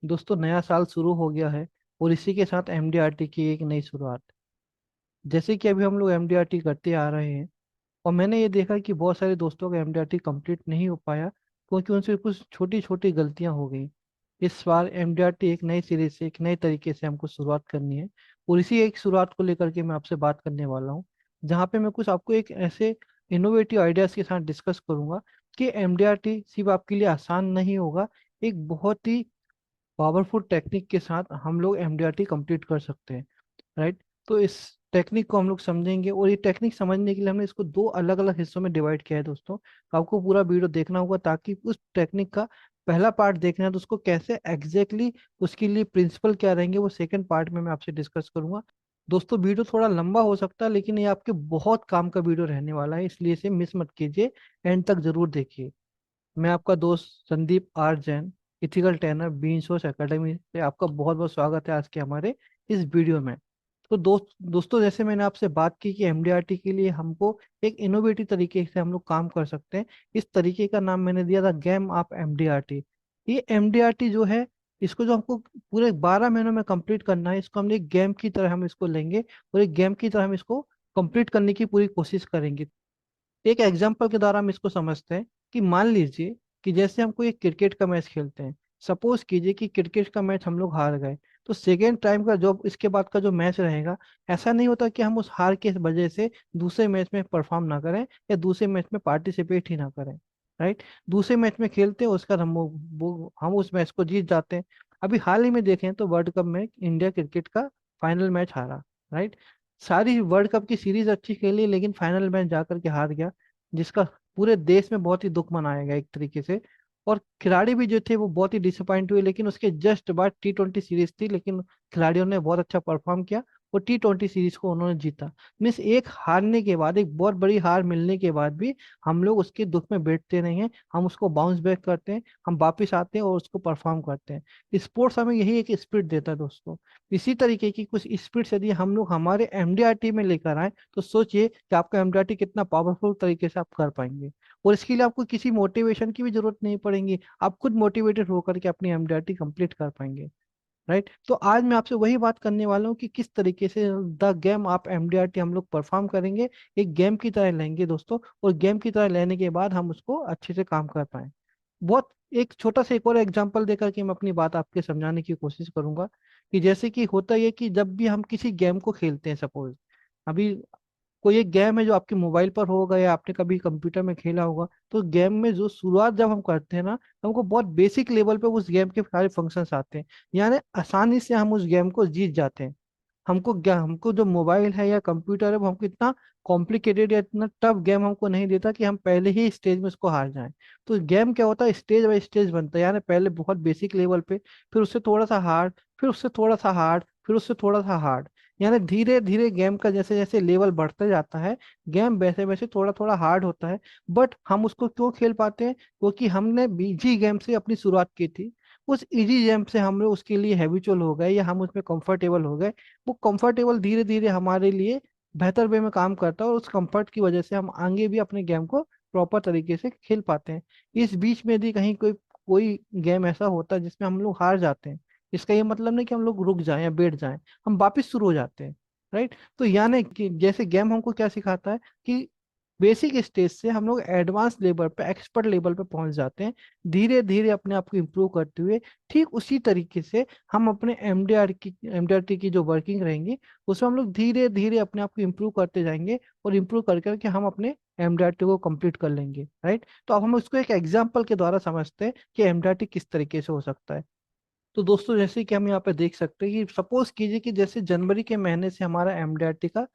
दोस्तों, नया साल शुरू हो गया है और इसी के साथ एमडीआरटी की एक नई शुरुआत। जैसे कि अभी हम लोग एमडीआरटी करते आ रहे हैं और मैंने ये देखा कि बहुत सारे दोस्तों का एमडीआरटी कंप्लीट नहीं हो पाया क्योंकि उनसे कुछ छोटी छोटी गलतियां हो गई। इस बार एमडीआरटी एक नई सीरीज से एक नए तरीके से हमको शुरुआत करनी है और इसी एक शुरुआत को लेकर के मैं आपसे बात करने वाला हूँ, जहाँ पे मैं कुछ आपको एक ऐसे इनोवेटिव आइडियाज के साथ डिस्कस करूंगा कि एमडीआरटी सिर्फ आपके लिए आसान नहीं होगा, एक बहुत ही पावरफुल टेक्निक के साथ हम लोग एमडीआरटी कंप्लीट कर सकते हैं। राइट। तो इस टेक्निक को हम लोग समझेंगे और ये टेक्निक समझने के लिए हमने इसको दो अलग अलग हिस्सों में डिवाइड किया है दोस्तों। तो आपको पूरा वीडियो देखना होगा ताकि उस टेक्निक का पहला पार्ट देखना है तो उसको कैसे एग्जैक्टली उसके लिए प्रिंसिपल क्या रहेंगे वो सेकंड पार्ट में मैं आपसे डिस्कस करूंगा। दोस्तों, वीडियो थोड़ा लंबा हो सकता है लेकिन ये आपके बहुत काम का वीडियो रहने वाला है, इसलिए इसे मिस मत कीजिए, एंड तक जरूर देखिए। मैं आपका दोस्त Sandeep R Jain, ethical trainer Bean Source Academy से आपका बहुत बहुत स्वागत है आज के हमारे इस वीडियो में। तो दोस्तों, जैसे मैंने आपसे बात की कि एमडीआरटी के लिए हमको एक इनोवेटिव तरीके से हम लोग काम कर सकते हैं। इस तरीके का नाम मैंने दिया था गेम ऑफ एमडीआरटी। ये एमडीआरटी जो है, इसको जो हमको पूरे 12 महीनों में कंप्लीट करना है, इसको हम एक गेम की तरह हम इसको लेंगे और एक गेम की तरह हम इसको कंप्लीट करने की पूरी कोशिश करेंगे। एक एग्जाम्पल के द्वारा हम इसको समझते हैं कि मान लीजिए कि जैसे हम कोई एक क्रिकेट का मैच खेलते हैं। सपोज कीजिए कि क्रिकेट का मैच हम लोग हार गए, तो सेकेंड टाइम का जो इसके बाद का जो मैच रहेगा, ऐसा नहीं होता कि हम उस हार के वजह से दूसरे मैच में परफॉर्म ना करें या दूसरे मैच में पार्टिसिपेट ही ना करें। राइट। दूसरे मैच में खेलते हैं, उसका हम उस मैच को जीत जाते हैं। अभी हाल ही में देखें तो वर्ल्ड कप में इंडिया क्रिकेट का फाइनल मैच हारा। राइट। सारी वर्ल्ड कप की सीरीज अच्छी खेली लेकिन फाइनल मैच जाकर के हार गया, जिसका पूरे देश में बहुत ही दुख मनाया गया एक तरीके से। और खिलाड़ी भी जो थे वो बहुत ही डिसअपॉइंट हुए, लेकिन उसके जस्ट बाद T20 सीरीज थी, लेकिन खिलाड़ियों ने बहुत अच्छा परफॉर्म किया और T20 सीरीज को उन्होंने जीता। मीन्स एक हारने के बाद, एक बहुत बड़ी हार मिलने के बाद भी हम लोग उसके दुख में बैठते नहीं हैं, हम उसको बाउंस बैक करते हैं, हम वापिस आते हैं और उसको परफॉर्म करते हैं। स्पोर्ट्स हमें यही एक स्पिरिट देता है दोस्तों। इसी तरीके की कुछ स्पिरिट यदि हम लोग हमारे एमडीआरटी में लेकर आए तो सोचिए कि आपका एमडीआरटी कितना पावरफुल तरीके से आप कर पाएंगे। और इसके लिए आपको किसी मोटिवेशन की भी जरूरत नहीं पड़ेगी, आप खुद मोटिवेटेड होकर के अपनी एमडीआरटी कंप्लीट कर पाएंगे। राइट। तो आज मैं आपसे वही बात करने वाला हूँ कि किस तरीके से द गेम आप एमडीआरटी हम लोग परफॉर्म करेंगे, एक गेम की तरह लेंगे दोस्तों, और गेम की तरह लेने के बाद हम उसको अच्छे से काम कर पाए। बहुत एक छोटा सा एक और एग्जांपल देकर के मैं अपनी बात आपके समझाने की कोशिश करूंगा कि जैसे कि होता है कि जब भी हम किसी गेम को खेलते हैं, सपोज अभी कोई एक गेम है जो आपके मोबाइल पर होगा या आपने कभी कंप्यूटर में खेला होगा, तो गेम में जो शुरुआत जब हम करते हैं ना, तो हमको बहुत बेसिक लेवल पे उस गेम के सारे फंक्शंस आते हैं, यानी आसानी से हम उस गेम को जीत जाते हैं। हमको जो मोबाइल है या कंप्यूटर है वो हमको इतना कॉम्प्लिकेटेड या इतना टफ गेम हमको नहीं देता कि हम पहले ही स्टेज में उसको हार जाएं। तो गेम क्या होता है, स्टेज बाय स्टेज बनता है, यानी पहले बहुत बेसिक लेवल पे, फिर उससे थोड़ा सा हार्ड, फिर उससे थोड़ा सा हार्ड, फिर उससे थोड़ा सा हार्ड, यानी धीरे धीरे गेम का जैसे जैसे लेवल बढ़ता जाता है, गेम वैसे वैसे थोड़ा थोड़ा हार्ड होता है। बट हम उसको क्यों खेल पाते हैं? क्योंकि हमने बीजी गेम से अपनी शुरुआत की थी, उस इजी गेम से हम लोग उसके लिए हैबिचुअल हो गए या हम उसमें कंफर्टेबल हो गए। वो कंफर्टेबल धीरे धीरे हमारे लिए बेहतर वे में काम करता है और उस कंफर्ट की वजह से हम आगे भी अपने गेम को प्रॉपर तरीके से खेल पाते हैं। इस बीच में यदि कहीं कोई कोई गेम ऐसा होता है जिसमें हम लोग हार जाते हैं, इसका ये मतलब नहीं कि हम लोग रुक जाएं या बैठ जाएं, हम वापस शुरू हो जाते हैं। राइट। तो यानी कि जैसे गेम हमको क्या सिखाता है कि बेसिक स्टेज से हम लोग एडवांस लेवल पे, एक्सपर्ट लेवल पे पहुंच जाते हैं, धीरे धीरे अपने आप को इम्प्रूव करते हुए। ठीक उसी तरीके से हम अपने एमडीआरटी की जो वर्किंग रहेंगी, उसमें हम लोग धीरे धीरे अपने आप को इम्प्रूव करते जाएंगे और इम्प्रूव कर करके हम अपने एमडीआरटी को कंप्लीट कर लेंगे। राइट। तो अब हम उसको एक एग्जाम्पल के द्वारा समझते हैं कि एमडीआरटी किस तरीके से हो सकता है। तो दोस्तों, जैसे कि हम यहाँ पे देख सकते हैं कि सपोज कीजिए कि जैसे जनवरी के महीने से हमारा एमडीआरटी का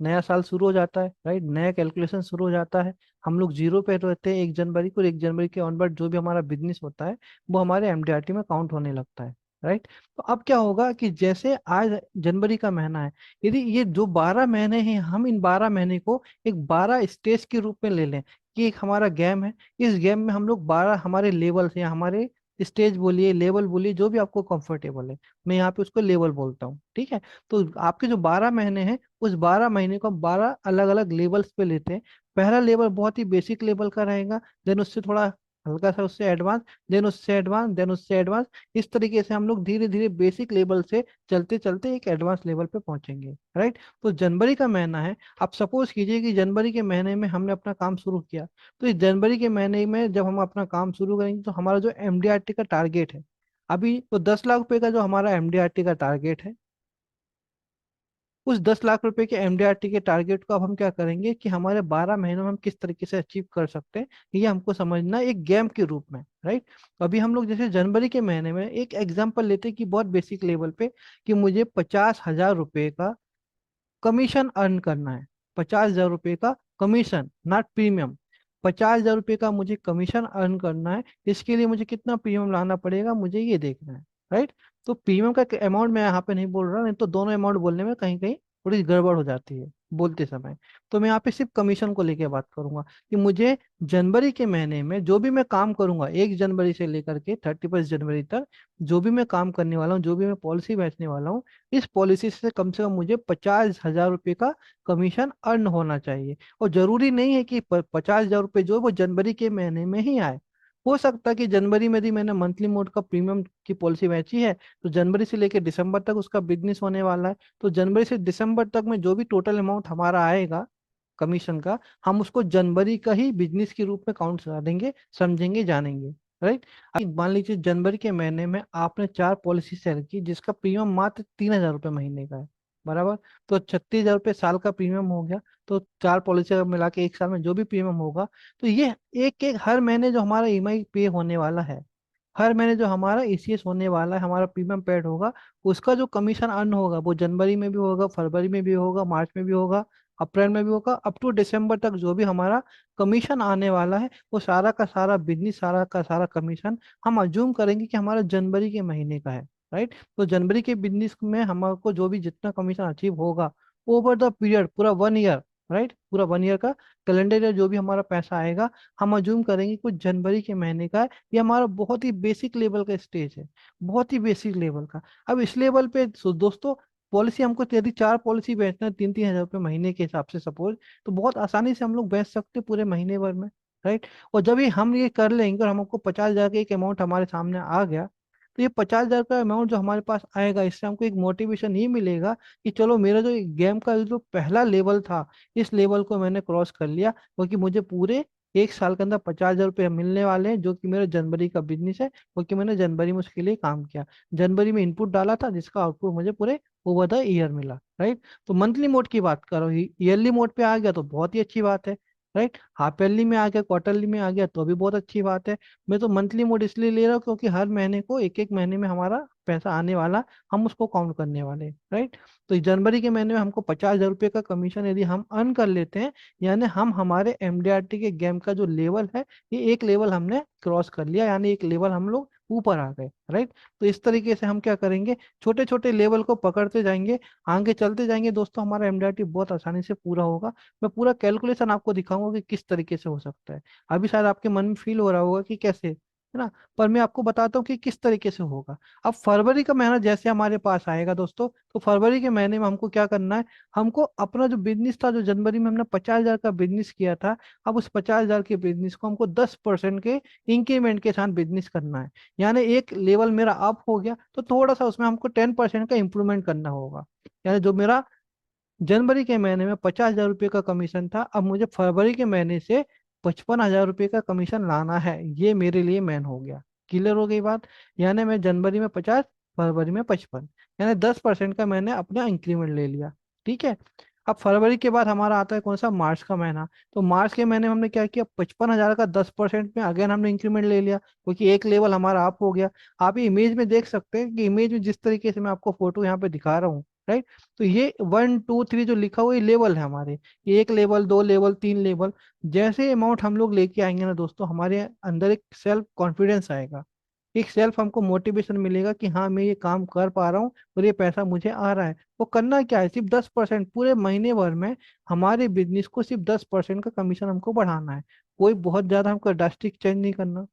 नया साल शुरू हो जाता है। राइट। नया कैलकुलेशन शुरू हो जाता है। हम लोग जीरो पे रहते हैं 1 जनवरी को, 1 जनवरी के ऑनवर्ड जो भी हमारा बिजनेस होता है वो हमारे एमडीआरटी में काउंट होने लगता है। राइट। तो अब क्या होगा कि जैसे आज जनवरी का महीना है, यदि ये जो 12 महीने हैं, हम इन 12 महीने को एक 12 स्टेज के रूप में ले लें कि एक हमारा गेम है, इस गेम में हम लोग 12 हमारे लेवल या हमारे स्टेज बोलिए, लेवल बोलिए, जो भी आपको कंफर्टेबल है, मैं यहाँ पे उसको लेवल बोलता हूँ। ठीक है। तो आपके जो 12 महीने हैं, उस 12 महीने को हम 12 अलग अलग लेवल्स पे लेते हैं। पहला लेवल बहुत ही बेसिक लेवल का रहेगा, देन उससे थोड़ा हल्का सा उससे एडवांस, देन उससे एडवांस, देन उससे एडवांस। इस तरीके से हम लोग धीरे धीरे बेसिक लेवल से चलते चलते एक एडवांस लेवल पे पहुंचेंगे, राइट। तो जनवरी का महीना है, आप सपोज कीजिए कि जनवरी के महीने में हमने अपना काम शुरू किया। तो इस जनवरी के महीने में जब हम अपना काम शुरू करेंगे तो हमारा जो एमडीआरटी का टारगेट है, अभी तो 10 लाख रुपए का जो हमारा एमडीआरटी का टारगेट है, उस 10 लाख रुपए के एमडीआरटी के टारगेट को अब हम क्या करेंगे कि हमारे 12 महीनों में हम किस तरीके से अचीव कर सकते हैं, ये हमको समझना है एक गेम के रूप में, राइट। अभी हम लोग जैसे जनवरी के महीने में एक एग्जांपल लेते हैं कि बहुत बेसिक लेवल पे, कि मुझे 50,000 रुपए का कमीशन अर्न करना है। 50,000 रुपये का कमीशन, नॉट प्रीमियम। 50,000 रुपये का मुझे कमीशन अर्न करना है। इसके लिए मुझे कितना प्रीमियम लाना पड़ेगा, मुझे ये देखना है, राइट। तो प्रीमियम का अमाउंट मैं यहाँ पे नहीं बोल रहा, नहीं तो दोनों अमाउंट बोलने में कहीं कहीं थोड़ी गड़बड़ हो जाती है बोलते समय। तो मैं यहाँ पे सिर्फ कमीशन को लेके बात करूंगा कि मुझे जनवरी के महीने में जो भी मैं काम करूंगा, 1 जनवरी से लेकर के 31 जनवरी तक, जो भी मैं काम करने वाला हूँ, जो भी मैं पॉलिसी बेचने वाला हूँ, इस पॉलिसी से कम से कम मुझे 50,000 रुपये का कमीशन अर्न होना चाहिए। और जरूरी नहीं है कि 50,000 रुपये जो है वो जनवरी के महीने में ही आए। हो सकता है कि जनवरी में भी मैंने मंथली मोड का प्रीमियम की पॉलिसी बेची है, तो जनवरी से लेकर दिसंबर तक उसका बिजनेस होने वाला है। तो जनवरी से दिसंबर तक में जो भी टोटल अमाउंट हमारा आएगा कमीशन का, हम उसको जनवरी का ही बिजनेस के रूप में काउंट करा देंगे, समझेंगे, जानेंगे, राइट। अब मान लीजिए जनवरी के महीने में आपने 4 पॉलिसी सेल की जिसका प्रीमियम मात्र 3,000 रुपये महीने का है, बराबर। तो 36,000 रुपये साल का प्रीमियम हो गया। तो 4 पॉलिसी अगर मिला के एक साल में जो भी प्रीमियम होगा, तो ये एक एक हर महीने जो हमारा ईएमआई पे होने वाला है, हर महीने जो हमारा ईसीएस होने वाला है, हमारा प्रीमियम पेड होगा, उसका जो कमीशन अर्न होगा वो जनवरी में भी होगा, फरवरी में भी होगा, मार्च में भी होगा, अप्रैल में भी होगा, अप टू दिसंबर तक जो भी हमारा कमीशन आने वाला है, वो सारा का सारा बिजनेस, सारा का सारा कमीशन हम अज्यूम करेंगे कि हमारा जनवरी के महीने का है, राइट। तो जनवरी के बिजनेस में हमको जो भी जितना कमीशन अचीव होगा ओवर द पीरियड, पूरा 1 ईयर, राइट, पूरा 1 ईयर का कैलेंडर ईयर जो भी हमारा पैसा आएगा, हम अज्यूम करेंगे कुछ जनवरी के महीने का है। ये हमारा बहुत ही बेसिक लेवल का स्टेज है, बहुत ही बेसिक लेवल का। अब इस लेवल पे दोस्तों, पॉलिसी हमको यदि 4 पॉलिसी बेचना है 3-3 हज़ार रुपये महीने के हिसाब से सपोज, तो बहुत आसानी से हम लोग बेच सकते हैं पूरे महीने भर में, राइट। और जब ये हम ये कर लेंगे और हमको 50,000 का एक अमाउंट हमारे सामने आ गया, तो ये 50,000 का अमाउंट जो हमारे पास आएगा, इससे हमको एक मोटिवेशन ये मिलेगा कि चलो मेरा जो गेम का जो पहला लेवल था, इस लेवल को मैंने क्रॉस कर लिया, क्योंकि मुझे पूरे एक साल के अंदर 50,000 रुपये मिलने वाले हैं, जो कि मेरा जनवरी का बिजनेस है, क्योंकि मैंने जनवरी में उसके लिए काम किया, जनवरी में इनपुट डाला था, जिसका आउटपुट मुझे पूरे ओवर द ईयर मिला, राइट। तो मंथली मोड की बात करो, ईयरली मोड पे आ गया तो बहुत ही अच्छी बात है, राइट। हाफ ईयरली में आ गया, क्वार्टरली में आ गया तो भी बहुत अच्छी बात है। मैं तो मंथली मोड इसलिए ले रहा हूँ क्योंकि हर महीने को एक एक महीने में हमारा पैसा आने वाला, हम उसको काउंट करने वाले, राइट। तो इस जनवरी के महीने में हमको 50,000 रुपये का कमीशन यदि हम अर्न कर लेते हैं, यानी हम हमारे एमडीआरटी के गेम का जो लेवल है, ये एक लेवल हमने क्रॉस कर लिया, यानी एक लेवल हम लोग ऊपर आ गए, राइट। तो इस तरीके से हम क्या करेंगे, छोटे छोटे लेवल को पकड़ते जाएंगे, आगे चलते जाएंगे दोस्तों, हमारा एमडीआरटी बहुत आसानी से पूरा होगा। मैं पूरा कैलकुलेशन आपको दिखाऊंगा कि किस तरीके से हो सकता है। अभी शायद आपके मन में फील हो रहा होगा कि कैसे, है ना, पर मैं आपको बताता हूँ कि किस तरीके से होगा। अब फरवरी का महीना जैसे हमारे पास आएगा दोस्तों, तो फरवरी के महीने में हमको क्या करना है, हमको अपना जो बिजनेस था, जो जनवरी में हमने 50,000 का बिजनेस किया था, अब उस 50,000 के बिजनेस को हमको 10% के इंक्रीमेंट के साथ बिजनेस करना है। यानी एक लेवल मेरा अप हो गया, तो थोड़ा सा उसमें हमको 10% का इंप्रूवमेंट करना होगा। यानी जो मेरा जनवरी के महीने में 50,000 रुपये का कमीशन था, अब मुझे फरवरी के महीने से 55,000 रुपये का कमीशन लाना है, ये मेरे लिए मैन हो गया। क्लियर हो गई बात। यानी मैं जनवरी में 50, फरवरी में 55, यानी 10% का मैंने अपना इंक्रीमेंट ले लिया, ठीक है। अब फरवरी के बाद हमारा आता है कौन सा, मार्च का महीना। तो मार्च के महीने में हमने क्या किया, 55,000 का 10% में अगेन हमने इंक्रीमेंट ले लिया, क्योंकि एक लेवल हमारा अप हो गया। आप ये इमेज में देख सकते हैं कि इमेज में जिस तरीके से मैं आपको फोटो यहाँ पे दिखा रहा हूँ, राइट। तो ये 1 2 3 जो लिखा हुआ, ये लेवल है हमारे, ये 1 लेवल, 2 लेवल, 3 लेवल। जैसे अमाउंट हम लोग लेके आएंगे ना दोस्तों, हमारे अंदर एक सेल्फ कॉन्फिडेंस आएगा, एक सेल्फ हमको मोटिवेशन मिलेगा कि हाँ मैं ये काम कर पा रहा हूँ और ये पैसा मुझे आ रहा है। वो करना क्या है, सिर्फ 10%, पूरे महीने भर में हमारे बिजनेस को सिर्फ 10% का कमीशन हमको बढ़ाना है। कोई बहुत ज्यादा हमको ड्रास्टिक चेंज नहीं करना,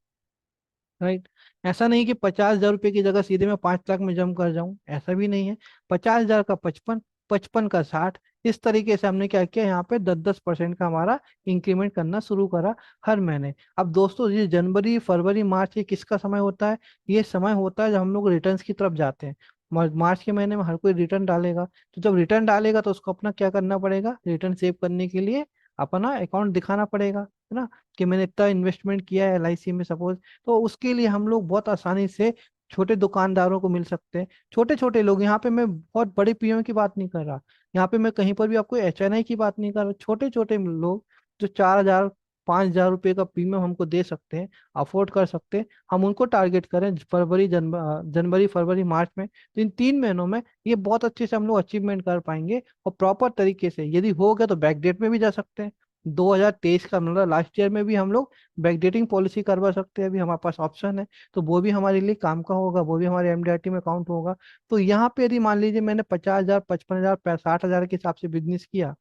राइट। ऐसा नहीं कि 50,000 रुपये की जगह सीधे मैं 5 लाख में जम कर जाऊं, ऐसा भी नहीं है। 50,000 का 55, 55 का 60, इस तरीके से हमने क्या किया, यहाँ पे 10-10% का हमारा इंक्रीमेंट करना शुरू करा हर महीने। अब दोस्तों ये जनवरी फरवरी मार्च ये किसका समय होता है? ये समय होता है जब हम लोग रिटर्न्स की तरफ जाते हैं। मार्च के महीने में हर कोई रिटर्न डालेगा, तो जब रिटर्न डालेगा तो उसको अपना क्या करना पड़ेगा, रिटर्न सेव करने के लिए अपना अकाउंट दिखाना पड़ेगा, है ना, कि मैंने इतना इन्वेस्टमेंट किया है LIC में सपोज। तो उसके लिए हम लोग बहुत आसानी से छोटे दुकानदारों को मिल सकते हैं। छोटे छोटे लोग, यहाँ पे मैं बहुत बड़े पीएम की बात नहीं कर रहा, यहाँ पे मैं कहीं पर भी आपको HNI की बात नहीं कर रहा, छोटे छोटे लोग जो 4,000 5,000 रुपये का प्रीमियम हमको दे सकते हैं, अफोर्ड कर सकते हैं, हम उनको टारगेट करें जनवरी फरवरी मार्च में, तो इन 3 महीनों में ये बहुत अच्छे से हम लोग अचीवमेंट कर पाएंगे। और प्रॉपर तरीके से यदि हो गया तो बैक डेट में भी जा सकते हैं। 2023 का मतलब लास्ट ईयर में भी हम लोग बैकडेटिंग पॉलिसी करवा सकते हैं, अभी हमारे पास ऑप्शन है। तो वो भी हमारे लिए काम का होगा, वो भी हमारे MDRT में काउंट होगा। तो यहाँ पे यदि मान लीजिए मैंने 50,000 55,000 60,000 के हिसाब से बिजनेस किया,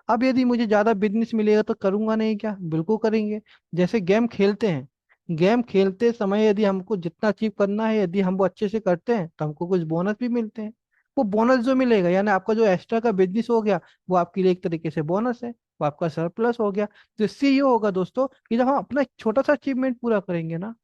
अब यदि मुझे ज्यादा बिजनेस मिलेगा तो करूंगा नहीं क्या, बिल्कुल करेंगे। जैसे गेम खेलते हैं, गेम खेलते समय यदि हमको जितना अचीव करना है, यदि हम वो अच्छे से करते हैं तो हमको कुछ बोनस भी मिलते हैं। वो बोनस जो मिलेगा, यानी आपका जो एक्स्ट्रा का बिजनेस हो गया, वो आपके लिए एक तरीके से बोनस है, वो आपका सरप्लस हो गया। तो इससे ये होगा दोस्तों कि जब हम अपना एक छोटा सा अचीवमेंट पूरा करेंगे ना,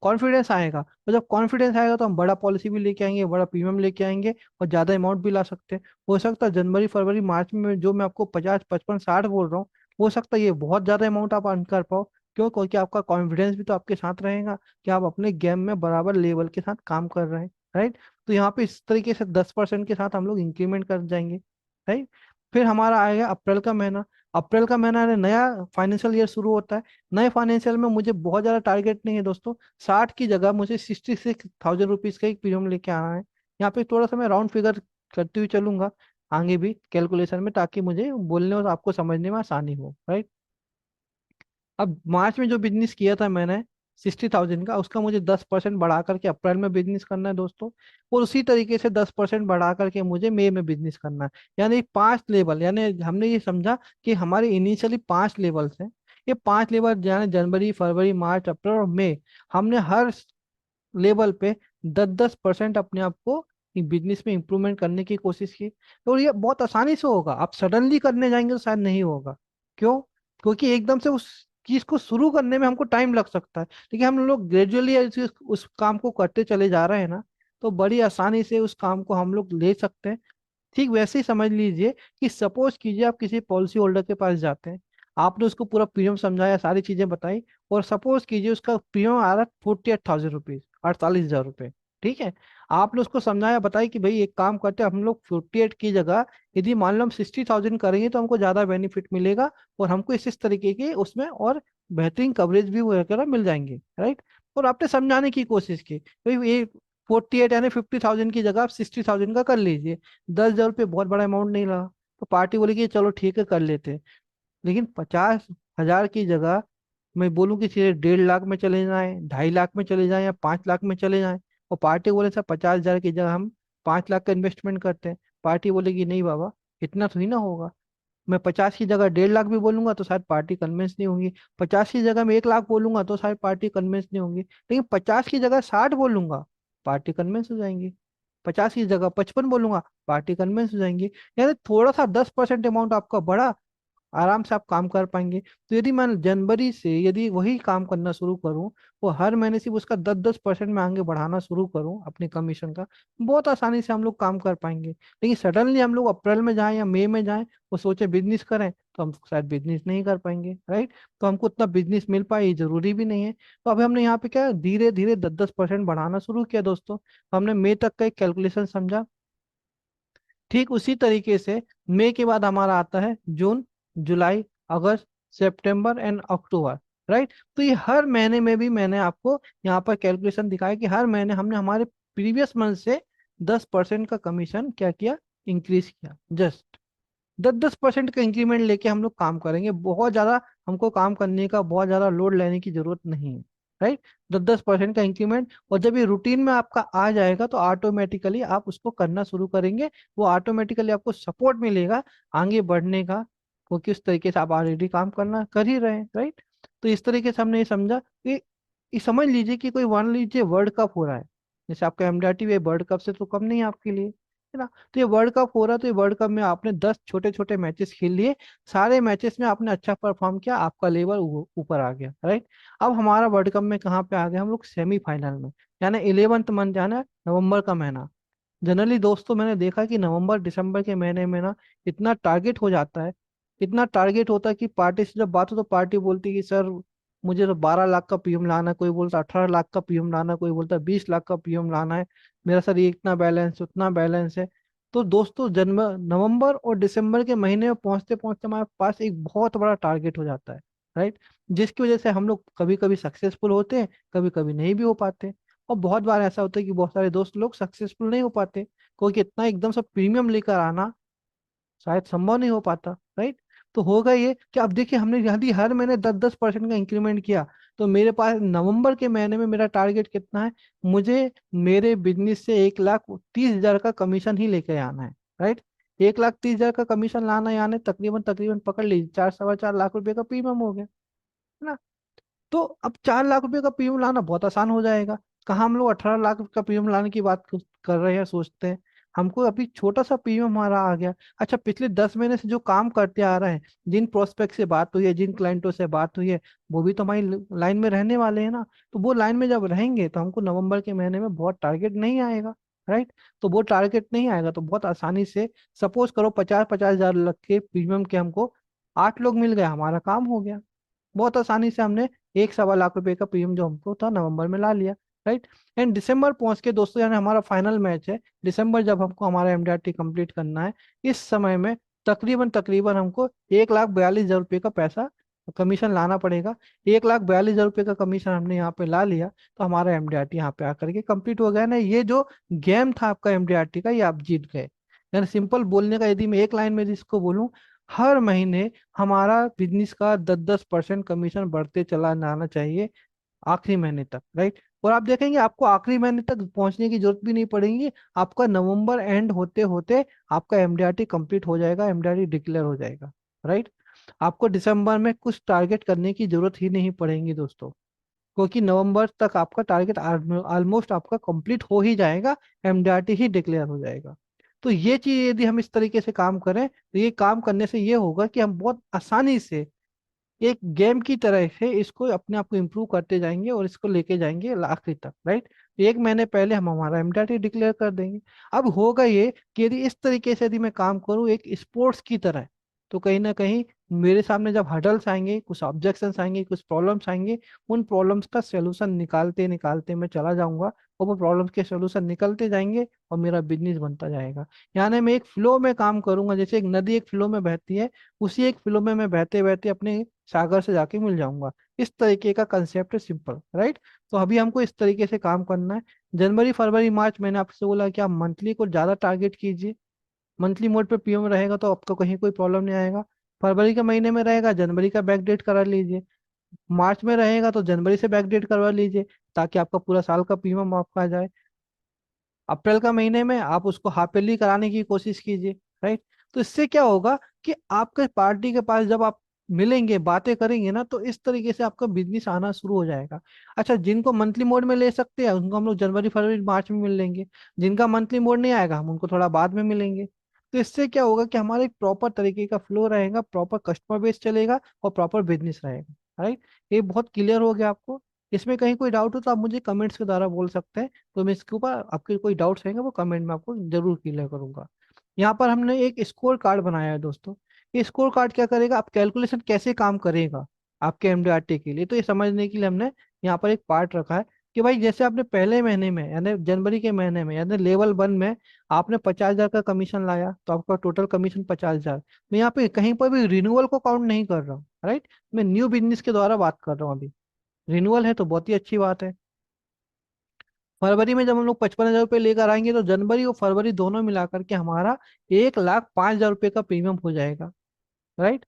कॉन्फिडेंस आएगा। और जब कॉन्फिडेंस आएगा तो हम बड़ा पॉलिसी भी लेके आएंगे, बड़ा प्रीमियम लेके आएंगे, और ज्यादा अमाउंट भी ला सकते हैं। हो सकता है जनवरी फरवरी मार्च में जो मैं आपको 50 55 60 बोल रहा हूँ, हो सकता है ये बहुत ज्यादा अमाउंट आप अर्न कर पाओ। क्यों? क्योंकि आपका कॉन्फिडेंस भी तो आपके साथ रहेगा कि आप अपने गेम में बराबर लेवल के साथ काम कर रहे हैं, राइट। तो यहाँ पे इस तरीके से 10% के साथ हम लोग इंक्रीमेंट कर जाएंगे, राइट। फिर हमारा आएगा अप्रैल का महीना। अप्रैल का महीना यानी नया फाइनेंशियल ईयर शुरू होता है। नए फाइनेंशियल में मुझे बहुत ज्यादा टारगेट नहीं है दोस्तों। 60 की जगह मुझे 66,000 रुपीज का एक प्रीमियम लेके आना है। यहाँ पे थोड़ा सा मैं राउंड फिगर करते हुए चलूंगा आगे भी कैलकुलेशन में, ताकि मुझे बोलने और आपको समझने में आसानी हो, राइट। अब मार्च में जो बिजनेस किया था मैंने 60,000 का, उसका मुझे 10% बढ़ा करके अप्रैल में बिजनेस करना है दोस्तों। और उसी तरीके से 10% बढ़ा करके मुझे मई में बिजनेस करना है। यानी 5 लेवल, यानी हमने ये समझा कि हमारे इनिशियली 5 लेवल्स हैं। ये 5 लेवल यानी जनवरी फरवरी मार्च अप्रैल और मई, हमने हर लेवल पे 10-10% अपने आप को बिजनेस में इंप्रूवमेंट करने की कोशिश की। और ये बहुत आसानी से होगा, आप सडनली करने जाएंगे तो शायद नहीं होगा। क्यों? क्योंकि एकदम से उस चीज को शुरू करने में हमको टाइम लग सकता है, लेकिन हम लोग ग्रेजुअली उस काम को करते चले जा रहे हैं ना, तो बड़ी आसानी से उस काम को हम लोग ले सकते हैं। ठीक वैसे ही समझ लीजिए कि सपोज कीजिए आप किसी पॉलिसी होल्डर के पास जाते हैं, आपने उसको पूरा प्रीमियम समझाया, सारी चीजें बताई, और सपोज कीजिए उसका प्रीमियम आ रहा है 48,000 रुपीज, 48,000 रुपये। ठीक है, आपने उसको समझाया, बताया कि भाई एक काम करते हैं हम लोग 48 की जगह यदि मान लो हम 60,000 करेंगे तो हमको ज्यादा बेनिफिट मिलेगा, और हमको इस तरीके के उसमें और बेहतरीन कवरेज भी वगैरह मिल जाएंगे, राइट। और आपने समझाने की कोशिश की भाई ये 48 यानी 50,000 की जगह आप 60,000 का कर लीजिए। 10,000 रुपये बहुत बड़ा अमाउंट नहीं रहा। तो पार्टी बोली कि चलो ठीक है कर लेते हैं। लेकिन 50,000 की जगह मैं बोलूँ कि सीधे 1.5 लाख में चले जाएं, 2.5 लाख में चले जाएं, या 5 लाख में चले जाएं, और पार्टी बोले सर 50,000 की जगह हम 5 लाख का इन्वेस्टमेंट करते हैं, पार्टी बोलेगी नहीं बाबा, इतना तो ही ना होगा। मैं 50 की जगह 1.5 लाख भी बोलूंगा तो शायद पार्टी कन्विंस नहीं होंगी। 50 की जगह मैं 1 लाख बोलूंगा तो शायद पार्टी कन्विंस नहीं होंगी। लेकिन 50 की जगह 60 बोलूंगा, पार्टी कन्विंस हो जाएंगी। 50 की जगह 55 बोलूंगा, पार्टी कन्विंस हो जाएंगी। यानी थोड़ा सा 10% अमाउंट आपका बढ़ा, आराम से आप काम कर पाएंगे। तो यदि मैं जनवरी से यदि वही काम करना शुरू करूं, वो हर महीने सिर्फ उसका 10-10% में आगे बढ़ाना शुरू करूं अपने कमीशन का, बहुत आसानी से हम लोग काम कर पाएंगे। लेकिन सडनली हम लोग अप्रैल में जाएं या मई में जाएं, वो सोचे बिजनेस करें, तो हम शायद बिजनेस नहीं कर पाएंगे, राइट। तो हमको उतना बिजनेस मिल पाए ये जरूरी भी नहीं है। तो अभी हमने यहाँ पे क्या धीरे धीरे 10-10% बढ़ाना शुरू किया दोस्तों। हमने मई तक का एक कैलकुलेशन समझा। ठीक उसी तरीके से मई के बाद हमारा आता है जून, जुलाई, अगस्त, सितंबर एंड अक्टूबर, राइट। तो ये हर महीने में भी मैंने आपको यहाँ पर कैलकुलेशन दिखाया कि हर महीने हमने हमारे प्रीवियस मंथ से 10% का कमीशन क्या किया, इंक्रीज किया। जस्ट 10-10% का इंक्रीमेंट लेके हम लोग काम करेंगे, बहुत ज्यादा हमको काम करने का, बहुत ज्यादा लोड लेने की जरूरत नहीं है, राइट। 10-10% का इंक्रीमेंट, और जब ये रूटीन में आपका आ जाएगा तो ऑटोमेटिकली आप उसको करना शुरू करेंगे। वो ऑटोमेटिकली आपको सपोर्ट मिलेगा आगे बढ़ने का, क्योंकि उस तरीके से आप ऑलरेडी काम करना कर ही रहे हैं, राइट। तो इस तरीके से हमने ये समझा कि ये समझ लीजिए कि कोई मान लीजिए वर्ल्ड कप हो रहा है, जैसे आपका MDRT वर्ल्ड कप से तो कम नहीं है आपके लिए। है ना। तो ये वर्ल्ड कप हो रहा है, तो ये वर्ल्ड कप में आपने 10 छोटे छोटे मैचेस खेल लिए, सारे मैचेस में आपने अच्छा परफॉर्म किया, आपका लेवल ऊपर आ गया, राइट। अब हमारा वर्ल्ड कप में कहाँ पे आ गया हम लोग, सेमीफाइनल में, यानी 11th मंथ, जाना नवंबर का महीना। जनरली दोस्तों मैंने देखा कि नवंबर दिसंबर के महीने में ना इतना टारगेट हो जाता है, इतना टारगेट होता है कि पार्टी से जब बात हो तो पार्टी बोलती है कि सर मुझे तो 12 लाख का पीएम लाना है, कोई बोलता 18 लाख का पीएम लाना है, कोई बोलता 20 लाख का पीएम लाना है, मेरा सर ये इतना बैलेंस उतना बैलेंस है। तो दोस्तों जन्म नवंबर और दिसंबर के महीने में पहुंचते पहुंचते हमारे पास एक बहुत बड़ा टारगेट हो जाता है, राइट। जिसकी वजह से हम लोग कभी कभी सक्सेसफुल होते हैं, कभी कभी नहीं भी हो पाते। और बहुत बार ऐसा होता है कि बहुत सारे दोस्त लोग सक्सेसफुल नहीं हो पाते, क्योंकि इतना एकदम से प्रीमियम लेकर आना शायद संभव नहीं हो पाता, राइट। तो होगा ये कि अब देखिए हमने यदि हर महीने 10-10% का इंक्रीमेंट किया, तो मेरे पास नवंबर के महीने में मेरा टारगेट कितना है, मुझे मेरे बिजनेस से 1,30,000 का कमीशन ही लेके आना है, राइट। 1,30,000 का कमीशन लाना, यानी तकरीबन तकरीबन पकड़ लीजिए 4 सवा 4 लाख रुपए का प्रीमियम हो गया, है ना। तो अब 4 लाख रुपए का पीएम लाना बहुत आसान हो जाएगा। कहाँ हम लोग 18 लाख का पीएम लाने की बात कर रहे हैं, सोचते हैं। हमको अभी छोटा सा पीएम हमारा आ गया। अच्छा, पिछले 10 महीने से जो काम करते आ रहे हैं, जिन प्रोस्पेक्ट से बात हुई है, जिन क्लाइंटों से बात हुई है, वो भी तो हमारी लाइन में रहने वाले हैं ना। तो वो लाइन में जब रहेंगे तो हमको नवंबर के महीने में बहुत टारगेट नहीं आएगा, राइट। तो वो टारगेट नहीं आएगा तो बहुत आसानी से, सपोज करो 50-50 हजार लग के प्रीमियम के हमको 8 लोग मिल गए, हमारा काम हो गया। बहुत आसानी से हमने 1 सवा लाख रुपए का प्रीमियम जो हमको था नवंबर में ला लिया, राइट। एंड दिसंबर पहुंच के दोस्तों, यानी हमारा फाइनल मैच है दिसंबर, जब हमको हमारा एमडीआरटी कंप्लीट करना है, इस समय में तकरीबन तकरीबन हमको 1,42,000 रुपये का पैसा कमीशन लाना पड़ेगा। 1,42,000 रुपये का कमीशन हमने यहाँ पे ला लिया, तो हमारा एमडीआरटी यहाँ पे आकर के कंप्लीट हो गया ना। ये जो गेम था आपका एमडीआरटी का, ये आप जीत गए। यानी सिंपल बोलने का यदि मैं एक लाइन में जिसको बोलूं, हर महीने हमारा बिजनेस का 10-10% कमीशन बढ़ते चला जाना चाहिए आखिरी महीने तक, राइट। और आप देखेंगे आपको आखिरी महीने तक पहुंचने की जरूरत भी नहीं पड़ेगी, आपका नवंबर एंड होते होते आपका एमडीआरटी कंप्लीट हो जाएगा, एमडीआरटी डिक्लेयर हो जाएगा, राइट। आपको दिसंबर में कुछ टारगेट करने की जरूरत ही नहीं पड़ेगी दोस्तों, क्योंकि नवंबर तक आपका टारगेट ऑलमोस्ट आपका कंप्लीट हो ही जाएगा, एमडीआरटी ही डिक्लेयर हो जाएगा। तो ये चीज यदि हम इस तरीके से काम करें, तो ये काम करने से ये होगा कि हम बहुत आसानी से एक गेम की तरह से इसको अपने आप को इम्प्रूव करते जाएंगे और इसको लेके जाएंगे आखिरी तक, राइट। एक महीने पहले हम हमारा एमडीआरटी डिक्लेयर कर देंगे। अब होगा ये कि यदि इस तरीके से यदि मैं काम करूँ एक स्पोर्ट्स की तरह, तो कहीं ना कहीं मेरे सामने जब हडल्स आएंगे, कुछ ऑब्जेक्शंस आएंगे, कुछ प्रॉब्लम्स आएंगे, उन प्रॉब्लम्स का सोल्यूशन निकालते निकालते मैं चला जाऊंगा, और वो प्रॉब्लम्स के सोल्यूशन निकलते जाएंगे और मेरा बिजनेस बनता जाएगा। यानी मैं एक फ्लो में काम करूंगा, जैसे एक नदी एक फ्लो में बहती है, उसी एक फ्लो में मैं बहते बहते अपने सागर से जाके मिल जाऊंगा। इस तरीके का कंसेप्ट है, सिंपल, राइट। तो अभी हमको इस तरीके से काम करना है। जनवरी फरवरी मार्च मैंने आपसे बोला कि आप मंथली को ज्यादा टारगेट कीजिए, मंथली मोड पे पीएम रहेगा तो आपको कहीं कोई प्रॉब्लम नहीं आएगा। फरवरी के महीने में रहेगा, जनवरी का बैक डेट करा लीजिए। मार्च में रहेगा तो जनवरी से बैक डेट करवा लीजिए, ताकि आपका पूरा साल का प्रीमियम आपका आ जाए। अप्रैल का महीने में आप उसको हाफ ईयरली कराने की कोशिश कीजिए, राइट। तो इससे क्या होगा कि आपके पार्टी के पास जब आप मिलेंगे, बातें करेंगे ना, तो इस तरीके से आपका बिजनेस आना शुरू हो जाएगा। अच्छा, जिनको मंथली मोड में ले सकते हैं उनको हम लोग जनवरी फरवरी मार्च में मिल लेंगे, जिनका मंथली मोड नहीं आएगा हम उनको थोड़ा बाद में मिलेंगे। तो इससे क्या होगा कि हमारा एक प्रॉपर तरीके का फ्लो रहेगा, प्रॉपर कस्टमर बेस चलेगा और प्रॉपर बिजनेस रहेगा, राइट। ये बहुत क्लियर हो गया आपको। इसमें कहीं कोई डाउट हो तो आप मुझे कमेंट्स के द्वारा बोल सकते हैं, तो मैं इसके ऊपर आपके कोई डाउट्स रहेंगे वो कमेंट में आपको जरूर क्लियर करूंगा। यहाँ पर हमने एक स्कोर कार्ड बनाया है दोस्तों। ये स्कोर कार्ड क्या करेगा, आप कैलकुलेशन कैसे काम करेगा आपके एमडीआरटी के लिए, तो ये समझने के लिए हमने यहाँ पर एक पार्ट रखा है कि भाई जैसे आपने पहले महीने में यानी जनवरी के महीने में यानी लेवल 1 में आपने 50,000 का कमीशन लाया, तो आपका टोटल कमीशन 50,000। मैं यहाँ पे कहीं पर भी रिन्यूअल को काउंट नहीं कर रहा हूँ, राइट। मैं न्यू बिजनेस के द्वारा बात कर रहा हूँ अभी। रिन्यूअल है तो बहुत ही अच्छी बात है। फरवरी में जब हम लोग 55,000 रुपये लेकर आएंगे, तो जनवरी और फरवरी दोनों मिलाकर के हमारा 1,05,000 रुपये का प्रीमियम हो जाएगा, राइट।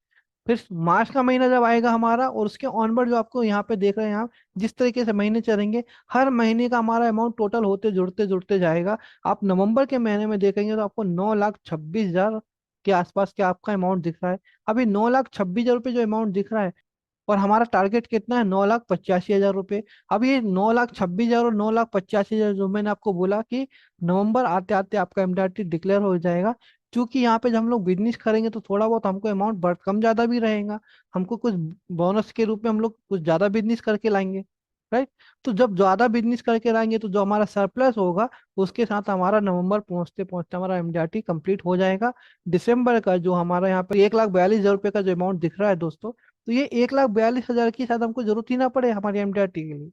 फिर मार्च का महीना जब आएगा हमारा, और उसके ऑनवर्ड जो आपको यहाँ पे देख रहे हैं आप, जिस तरीके से महीने चलेंगे, हर महीने का हमारा अमाउंट टोटल होते जुड़ते जुड़ते जाएगा। आप नवंबर के महीने में देखेंगे तो आपको 9,26,000 के आसपास के आपका अमाउंट दिख रहा है। अभी 9,26,000 रुपये जो अमाउंट दिख रहा है, और हमारा टारगेट कितना है, 9,85,000 रुपये। अब ये 9,26,000 और 9,85,000 जो मैंने आपको बोला कि नवंबर आते आते आपका एमडीआरटी डिक्लेयर हो जाएगा। क्योंकि यहाँ पे जब हम लोग बिजनेस करेंगे तो थोड़ा बहुत हमको अमाउंट बढ़ कम ज्यादा भी रहेगा। हमको कुछ बोनस के रूप में हम लोग कुछ ज्यादा बिजनेस करके लाएंगे, राइट। तो जब ज्यादा बिजनेस करके लाएंगे तो जो हमारा सरप्लस होगा उसके साथ हमारा नवंबर पहुंचते पहुंचते हमारा एमडीआरटी कंप्लीट हो जाएगा। दिसंबर का जो हमारा यहाँ पे 1,42,000 रुपये का जो अमाउंट दिख रहा है दोस्तों, तो ये 1,42,000 की शायद हमको जरूरत ही ना पड़े हमारे एमडीआरटी के लिए।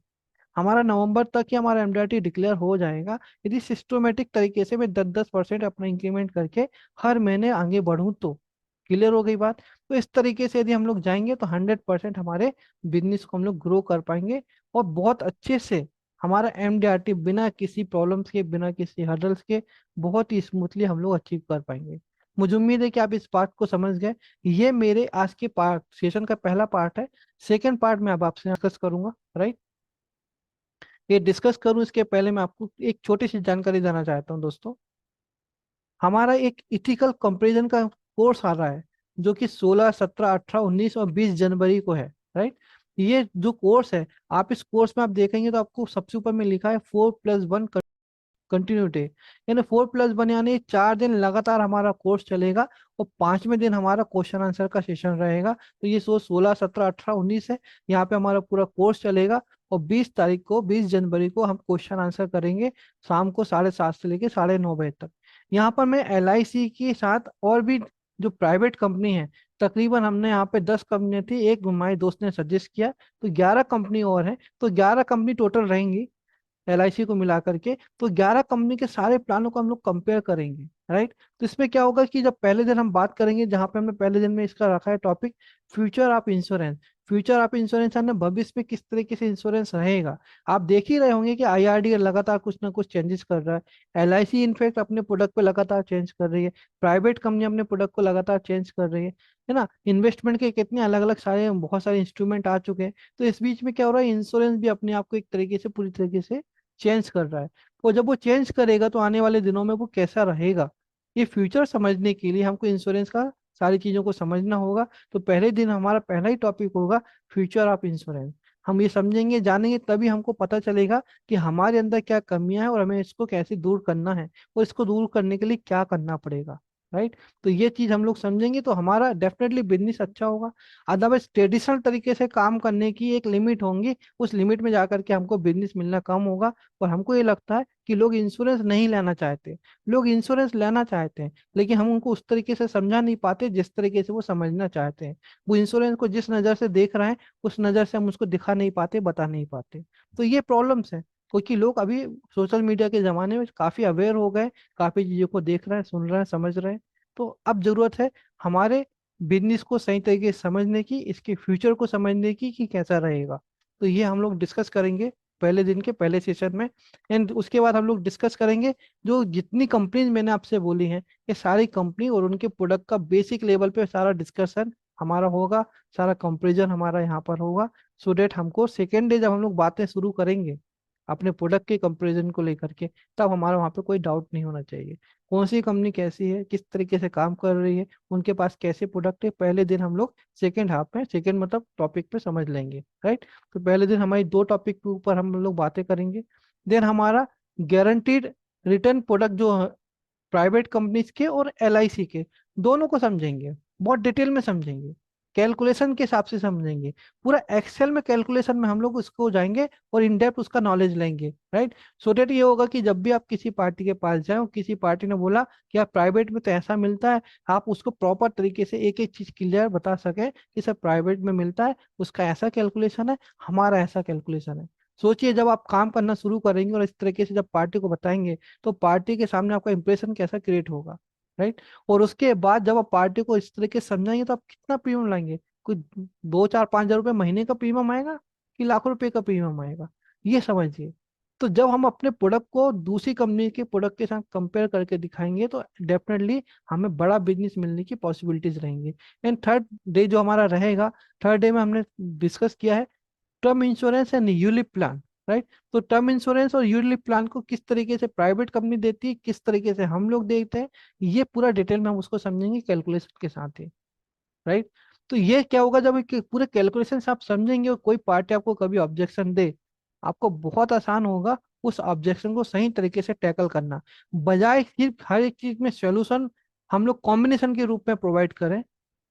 हमारा नवंबर तक ही हमारा एमडीआरटी डिक्लेयर हो जाएगा यदि सिस्टमेटिक तरीके से मैं 10-10% अपना इंक्रीमेंट करके हर महीने आगे बढ़ूं तो। क्लियर हो गई बात। तो इस तरीके से यदि हम लोग जाएंगे तो 100% हमारे बिजनेस को हम लोग ग्रो कर पाएंगे और बहुत अच्छे से हमारा एमडीआरटी बिना किसी प्रॉब्लम्स के, बिना किसी हर्डल्स के बहुत ही स्मूथली हम लोग अचीव कर पाएंगे। मुझे उम्मीद है कि आप इस बात को समझ गए। ये मेरे आज के पार्ट सेशन का पहला पार्ट है। सेकेंड पार्ट में अब आपसे डिस्कस करूंगा, राइट। ये डिस्कस करूं इसके पहले मैं आपको एक छोटी सी जानकारी देना चाहता हूं दोस्तों। हमारा एक इथिकल कंपैरिजन का कोर्स आ रहा है जो कि 16, 17, 18, 19 और 20 जनवरी को है, राइट। ये जो कोर्स है, आप इस कोर्स में आप देखेंगे तो आपको सबसे ऊपर में लिखा है 4+1 कंटिन्यूटी। यानी 4+1 यानी 4 दिन लगातार हमारा कोर्स चलेगा और 5वें दिन हमारा क्वेश्चन आंसर का सेशन रहेगा। तो ये 16, 17, 18, 19 है, यहाँ पे हमारा पूरा कोर्स चलेगा। और 20 तारीख को, 20 जनवरी को हम क्वेश्चन आंसर करेंगे शाम को 7:30 से लेके 9:30 बजे तक। यहाँ पर मैं LIC के साथ और भी जो प्राइवेट कंपनी है, तकरीबन हमने यहाँ पे 10 कंपनी थी, एक हमारे दोस्त ने सजेस्ट किया, तो 11 कंपनी और है, तो 11 कंपनी टोटल रहेंगी LIC को मिला करके। तो 11 कंपनी के सारे प्लानों को हम लोग कंपेयर करेंगे, राइट। तो इसमें क्या होगा कि जब पहले दिन हम बात करेंगे, जहां पे हमने पहले दिन में इसका रखा है topic future of insurance. Future of insurance यानी भविष्य में किस तरीके से इंश्योरेंस रहेगा। आप देख ही रहे होंगे कि IRDA लगातार कुछ ना कुछ चेंजेस कर रहा है, LIC इनफैक्ट अपने प्रोडक्ट पे लगातार चेंज कर रही है, प्राइवेट कंपनी अपने प्रोडक्ट को लगातार चेंज कर रही है ना। इन्वेस्टमेंट के कितने अलग अलग सारे बहुत सारे इंस्ट्रूमेंट आ चुके हैं। तो इस बीच में क्या हो रहा है, इंश्योरेंस भी अपने आप को एक तरीके से पूरी तरीके से चेंज कर रहा है। और जब वो चेंज करेगा तो आने वाले दिनों में वो कैसा रहेगा, ये फ्यूचर समझने के लिए हमको इंश्योरेंस का सारी चीजों को समझना होगा। तो पहले दिन हमारा पहला ही टॉपिक होगा फ्यूचर ऑफ इंश्योरेंस। हम ये समझेंगे जानेंगे तभी हमको पता चलेगा कि हमारे अंदर क्या कमियां हैं और हमें इसको कैसे दूर करना है और इसको दूर करने के लिए क्या करना पड़ेगा, राइट। तो ये चीज हम लोग समझेंगे तो हमारा डेफिनेटली बिजनेस अच्छा होगा। अदरवाइज ट्रेडिशनल तरीके से काम करने की एक लिमिट होंगी, उस लिमिट में जाकर के हमको बिजनेस मिलना कम होगा। और हमको ये लगता है कि लोग इंश्योरेंस नहीं लेना चाहते। लोग इंश्योरेंस लेना चाहते हैं लेकिन हम उनको उस तरीके से समझा नहीं पाते जिस तरीके से वो समझना चाहते हैं। वो इंश्योरेंस को जिस नज़र से देख रहे हैं उस नज़र से हम उसको दिखा नहीं पाते, बता नहीं पाते। तो ये प्रॉब्लम्स है, क्योंकि लोग अभी सोशल मीडिया के ज़माने में काफ़ी अवेयर हो गए, काफ़ी चीज़ों को देख रहे हैं, सुन रहे हैं, समझ रहे हैं। तो अब जरूरत है हमारे बिजनेस को सही तरीके से समझने की, इसके फ्यूचर को समझने की कि कैसा रहेगा। तो ये हम लोग डिस्कस करेंगे पहले दिन के पहले सेशन में। एंड उसके बाद हम लोग डिस्कस करेंगे जो जितनी कंपनीज मैंने आपसे बोली हैं, ये सारी कंपनी और उनके प्रोडक्ट का बेसिक लेवल पे सारा डिस्कशन हमारा होगा, सारा कंपेरिजन हमारा यहाँ पर होगा। सो डेट हमको सेकेंड डे जब हम लोग बातें शुरू करेंगे अपने प्रोडक्ट के कंपैरिजन को लेकर के, तब हमारा वहाँ पे कोई डाउट नहीं होना चाहिए। कौन सी कंपनी कैसी है, किस तरीके से काम कर रही है, उनके पास कैसे प्रोडक्ट है, पहले दिन हम लोग सेकेंड हाफ में, सेकेंड मतलब टॉपिक पे समझ लेंगे, राइट। तो पहले दिन हमारी दो टॉपिक के ऊपर हम लोग बातें करेंगे। देन हमारा गारंटीड रिटर्न प्रोडक्ट जो प्राइवेट कंपनीज के और LIC के, दोनों को समझेंगे, बहुत डिटेल में समझेंगे, कैलकुलेशन के हिसाब से समझेंगे। पूरा एक्सेल में कैलकुलेशन में हम लोग उसको जाएंगे और इन डेप्थ उसका नॉलेज लेंगे, राइट। सो डेट ये होगा कि जब भी आप किसी पार्टी के पास जाए और किसी पार्टी ने बोला कि आप प्राइवेट में तो ऐसा मिलता है, आप उसको प्रॉपर तरीके से एक एक चीज क्लियर बता सके कि सर प्राइवेट में मिलता है, उसका ऐसा कैलकुलेशन है, हमारा ऐसा कैलकुलेशन है। सोचिए जब आप काम करना शुरू करेंगे और इस तरीके से जब पार्टी को बताएंगे तो पार्टी के सामने आपका इंप्रेशन कैसा क्रिएट होगा, राइट। और उसके बाद जब आप पार्टी को इस तरीके से समझाएंगे तो आप कितना प्रीमियम लाएंगे, कोई 2, 4, 5 हज़ार रुपये महीने का प्रीमियम आएगा कि लाखों रुपए का प्रीमियम आएगा, ये समझिए। तो जब हम अपने प्रोडक्ट को दूसरी कंपनी के प्रोडक्ट के साथ कंपेयर करके दिखाएंगे तो डेफिनेटली हमें बड़ा बिजनेस मिलने की पॉसिबिलिटीज रहेंगी। एंड थर्ड डे जो हमारा रहेगा, थर्ड डे में हमने डिस्कस किया है term insurance and ULIP plan, right. तो टर्म इंश्योरेंस और यूलिप प्लान को किस तरीके से प्राइवेट कंपनी देती है, किस तरीके से हम लोग देखते हैं, ये पूरा डिटेल में हम उसको समझेंगे कैलकुलेशन के साथ ही, राइट। तो ये क्या होगा, जब पूरे कैलकुलेशन आप समझेंगे और कोई पार्टी आपको कभी ऑब्जेक्शन दे, आपको बहुत आसान होगा उस ऑब्जेक्शन को सही तरीके से टैकल करना, बजाय सिर्फ हर एक चीज में सॉल्यूशन हम लोग कॉम्बिनेशन के रूप में प्रोवाइड करें।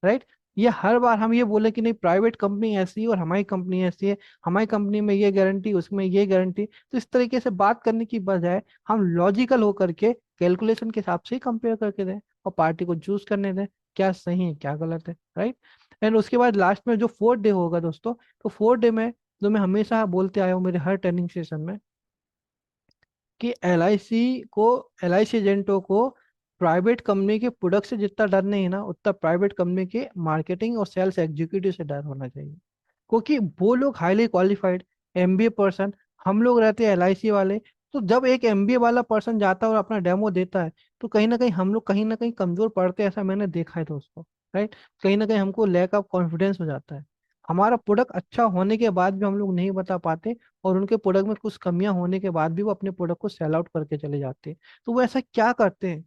राइट। ये हर बार हम ये बोले कि नहीं प्राइवेट कंपनी ऐसी है और हमारी कंपनी ऐसी है, हमारी कंपनी में ये गारंटी उसमें ये गारंटी, तो इस तरीके से बात करने की बजाय हम लॉजिकल होकर के कैलकुलेशन के हिसाब से ही कंपेयर करके दें और पार्टी को चूज करने दें क्या सही है क्या गलत है। राइट। एंड उसके बाद लास्ट में जो फोर्थ डे होगा दोस्तों, तो फोर्थ डे में जो मैं हमेशा बोलते आया हूँ मेरे हर ट्रेनिंग सेशन में, कि एल आई सी एजेंटों को प्राइवेट कंपनी के प्रोडक्ट से जितना डर नहीं है ना, उतना प्राइवेट कंपनी के मार्केटिंग और सेल्स एग्जीक्यूटिव से डर होना चाहिए, क्योंकि वो लोग हाईली क्वालिफाइड एमबीए पर्सन, हम लोग रहते हैं एलआईसी वाले। तो जब एक एमबीए वाला पर्सन जाता है और अपना डेमो देता है, तो कहीं ना कहीं हम लोग कहीं ना कहीं कमजोर पड़ते हैं, ऐसा मैंने देखा है दोस्तों। राइट। कहीं ना कहीं हमको लैक ऑफ कॉन्फिडेंस हो जाता है, हमारा प्रोडक्ट अच्छा होने के बाद भी हम लोग नहीं बता पाते, और उनके प्रोडक्ट में कुछ कमियां होने के बाद भी वो अपने प्रोडक्ट को सेल आउट करके चले जाते हैं। तो वो ऐसा क्या करते हैं,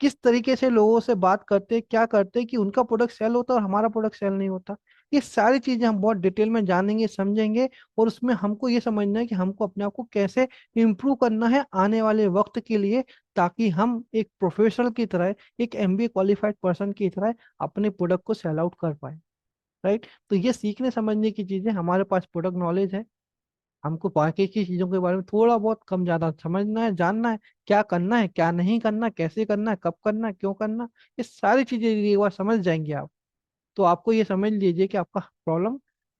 किस तरीके से लोगों से बात करते हैं, क्या करते हैं कि उनका प्रोडक्ट सेल होता है और हमारा प्रोडक्ट सेल नहीं होता। ये सारी चीजें हम बहुत डिटेल में जानेंगे समझेंगे, और उसमें हमको ये समझना है कि हमको अपने आप को कैसे इम्प्रूव करना है आने वाले वक्त के लिए, ताकि हम एक प्रोफेशनल की तरह, एक एमबीए क्वालिफाइड पर्सन की तरह अपने प्रोडक्ट को सेल आउट कर पाए। राइट। तो ये सीखने समझने की चीजें, हमारे पास प्रोडक्ट नॉलेज है, हमको बाकी की चीजों के बारे में थोड़ा बहुत कम ज्यादा समझना है, जानना है क्या करना है क्या नहीं करना, कैसे करना है, कब करना है, क्यों करना, ये सारी चीजें एक बार समझ जाएंगे आप, तो आपको ये समझ लीजिए कि आपका प्रॉब्लम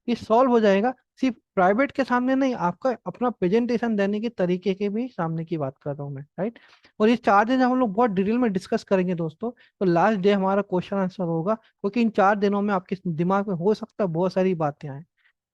ये सॉल्व हो जाएगा। सिर्फ प्राइवेट के सामने नहीं, आपका अपना प्रेजेंटेशन देने के तरीके के भी सामने की बात कर रहा हूँ मैं। राइट। और ये चार्जेज हम लोग बहुत डिटेल में डिस्कस करेंगे दोस्तों, तो लास्ट डे हमारा क्वेश्चन आंसर होगा, क्योंकि इन 4 दिनों में आपके दिमाग में हो सकता है बहुत सारी बातें आए,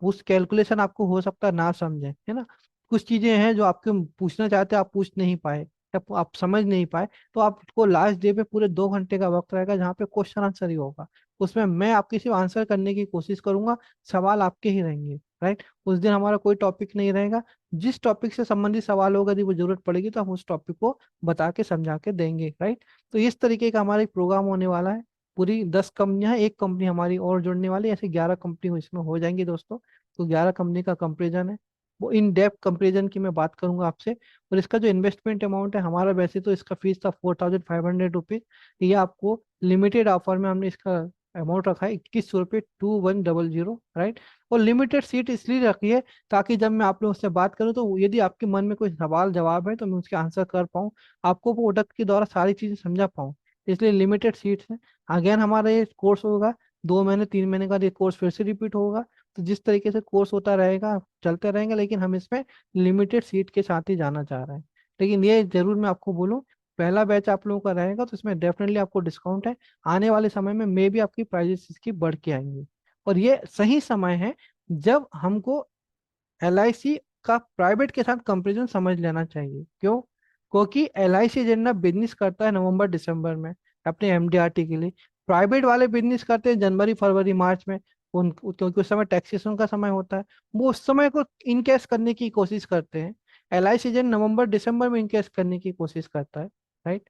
उस कैलकुलेशन आपको हो सकता है ना समझे, है ना, कुछ चीजें हैं जो आपके पूछना चाहते हैं आप पूछ नहीं पाए या आप समझ नहीं पाए, तो आपको लास्ट डे पे पूरे 2 घंटे का वक्त रहेगा जहाँ पे क्वेश्चन आंसर ही होगा, उसमें मैं आपकी सिर्फ आंसर करने की कोशिश करूंगा, सवाल आपके ही रहेंगे। राइट। उस दिन हमारा कोई टॉपिक नहीं रहेगा, जिस टॉपिक से संबंधित सवाल होगा यदि वो जरूरत पड़ेगी तो हम उस टॉपिक को बता के समझा के देंगे। राइट। तो इस तरीके का हमारा एक प्रोग्राम होने वाला है, पूरी 10 कंपनियां हैं, एक कंपनी हमारी और जुड़ने वाली है, ऐसे 11 कंपनी इसमें हो जाएंगी दोस्तों। तो 11 कंपनी का कंपेरिजन है, वो इन डेप्थ कंपेरिजन की मैं बात करूंगा आपसे। और इसका जो इन्वेस्टमेंट अमाउंट है हमारा, वैसे तो इसका फीस था 4500 रुपीज, ये आपको लिमिटेड ऑफर में हमने इसका अमाउंट रखा है 2100 रुपये 2100। राइट। और लिमिटेड सीट इसलिए रखी है ताकि जब मैं आप लोगों से बात करूं तो यदि आपके मन में कोई सवाल जवाब है तो मैं उसके आंसर कर पाऊँ, आपको प्रोडक्ट के द्वारा सारी चीजें समझा पाऊँ, इसलिए लिमिटेड सीट्स हैं। अगेन हमारा ये कोर्स होगा 2 महीने 3 महीने का, ये कोर्स फिर से रिपीट होगा। तो जिस तरीके से कोर्स होता रहेगा चलते रहेंगे, लेकिन हम इसमें लिमिटेड सीट के साथ ही जाना चाह रहे हैं। लेकिन ये जरूर मैं आपको बोलूँ, पहला बैच आप लोगों का रहेगा तो इसमें डेफिनेटली आपको डिस्काउंट है, आने वाले समय में मे भी आपकी प्राइजेस इसकी बढ़ के आएंगी। और ये सही समय है जब हमको एलआईसी का प्राइवेट के साथ कंपैरिजन समझ लेना चाहिए। क्यों? क्योंकि एलआईसी एजेंट ना बिजनेस करता है नवंबर दिसंबर में अपने एमडीआरटी के लिए, प्राइवेट वाले बिजनेस करते हैं जनवरी फरवरी मार्च में, क्योंकि उस समय टैक्सेशन का समय होता है, वो उस समय को इनकेस करने की कोशिश करते हैं। एलआईसी एजेंट नवंबर दिसंबर में इनकेस करने की कोशिश करता है। राइट।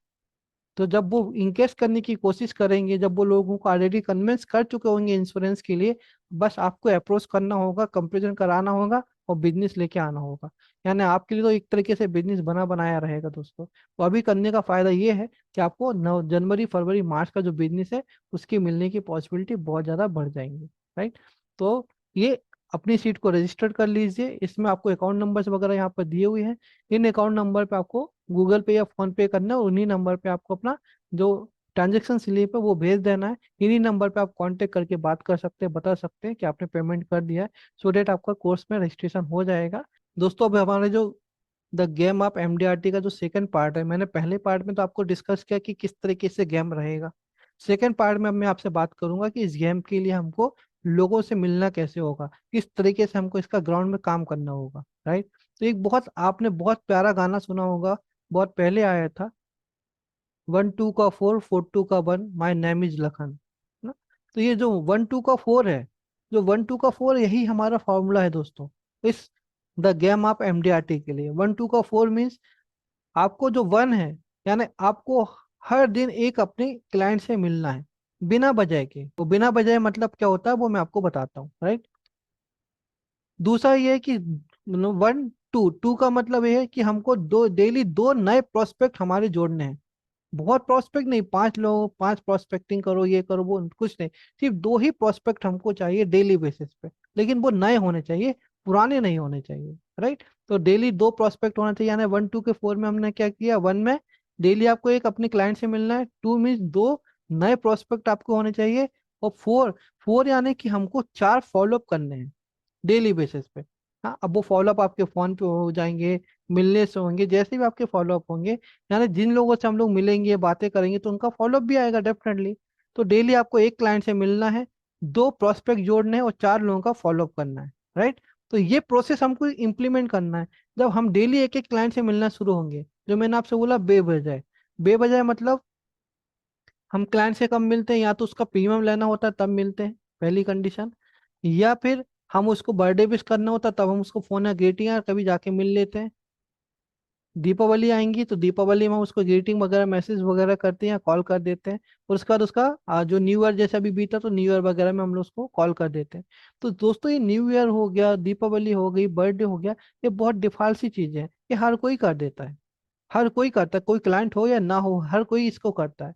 तो जब वो इनकेस करने की कोशिश करेंगे, जब वो लोगों को ऑलरेडी कन्विंस कर चुके होंगे इंश्योरेंस के लिए, बस आपको अप्रोच करना होगा, कंपेरिजन कराना होगा और बिजनेस लेके आना होगा। यानी आपके लिए तो एक तरीके से बिजनेस बना बनाया रहेगा दोस्तों। तो अभी करने का फायदा ये है कि आपको जनवरी फरवरी मार्च का जो बिजनेस है उसकी मिलने की पॉसिबिलिटी बहुत ज़्यादा बढ़ जाएंगी। राइट। तो ये अपनी सीट को रजिस्टर कर लीजिए, इसमें आपको अकाउंट नंबर्स वगैरह यहाँ पर दिए हुए हैं, इन अकाउंट नंबर पे आपको गूगल पे या फोन पे करना है, और उन्हीं नंबर पे आपको अपना जो ट्रांजेक्शन स्लिप है वो भेज देना है। इन्हीं नंबर पे आप कांटेक्ट करके बात कर सकते हैं, बता सकते हैं कि आपने पेमेंट कर दिया है, सो डेट आपका कोर्स में रजिस्ट्रेशन हो जाएगा। दोस्तों अब हमारे जो द गेम ऑफ एमडीआरटी का जो सेकंड पार्ट है, मैंने पहले पार्ट में तो आपको डिस्कस किया कि किस तरीके से गेम रहेगा, सेकंड पार्ट में अब मैं आपसे बात करूंगा कि इस गेम के लिए हमको लोगों से मिलना कैसे होगा, किस तरीके से हमको इसका ग्राउंड में काम करना होगा। राइट। तो एक बहुत आपने बहुत प्यारा गाना सुना होगा, बहुत पहले आया था, 1 2 का 4 4 2 का 1, माई नेम इज लखन, ना। तो ये जो 1 2 का 4 है, जो 1 2 का 4 यही हमारा फॉर्मूला है दोस्तों, इस द गेम ऑफ एमडीआरटी के लिए। 1 2 का 4 मीन्स आपको जो 1 है, यानी आपको हर दिन एक अपने क्लाइंट से मिलना है, बिना वजह के। वो बिना वजह मतलब क्या होता है वो मैं आपको बताता हूँ, राइट। दूसरा ये है कि 1 2 का मतलब ये है कि हमको दो डेली दो नए प्रोस्पेक्ट हमारे जोड़ने हैं। बहुत प्रोस्पेक्ट नहीं, 5 लोग 5 प्रोस्पेक्टिंग करो ये करो वो कुछ नहीं। सिर्फ दो ही प्रोस्पेक्ट हमको चाहिए डेली बेसिस पे, लेकिन वो नए होने चाहिए, पुराने नहीं होने चाहिए, राइट। तो डेली दो प्रोस्पेक्ट होना चाहिए, यानी 1 2 के 4 में हमने क्या किया, 1 में डेली आपको एक अपने क्लाइंट से मिलना है, 2 मीन्स दो नए प्रोस्पेक्ट आपको होने चाहिए, और 4 4 यानी कि हमको 4 फॉलोअप करने हैं डेली बेसिस पे। हाँ, अब वो फॉलोअप आपके फोन पे हो जाएंगे, मिलने से होंगे, जैसे भी आपके फॉलोअप होंगे, यानी जिन लोगों से हम लोग मिलेंगे बातें करेंगे तो उनका फॉलोअप भी आएगा डेफिनेटली। तो डेली आपको एक क्लाइंट से मिलना है, दो प्रोस्पेक्ट जोड़ने हैं और 4 लोगों का फॉलोअप करना है, राइट। तो ये प्रोसेस हमको इम्प्लीमेंट करना है। जब हम डेली एक एक क्लाइंट से मिलना शुरू होंगे, जो मैंने आपसे बोला बेवजह, बेवजह मतलब हम क्लाइंट से कब मिलते हैं, या तो उसका प्रीमियम लेना होता है तब मिलते हैं, पहली कंडीशन। या फिर हम उसको बर्थडे विश करना होता है तब हम उसको फोन या ग्रीटिंग या कभी जाके मिल लेते हैं। दीपावली आएंगी तो दीपावली में हम उसको ग्रीटिंग वगैरह मैसेज वगैरह करते हैं या कॉल कर देते हैं। और उसके बाद उसका जो न्यू ईयर जैसा भी बीता तो न्यू ईयर वगैरह में हम लोग उसको कॉल कर देते हैं। तो दोस्तों ये न्यू ईयर हो गया, दीपावली हो गई, बर्थडे हो गया, ये बहुत डिफॉल्ट सी चीजें हैं, ये हर कोई कर देता है। हर कोई करता है, कोई क्लाइंट हो या ना हो, हर कोई इसको करता है,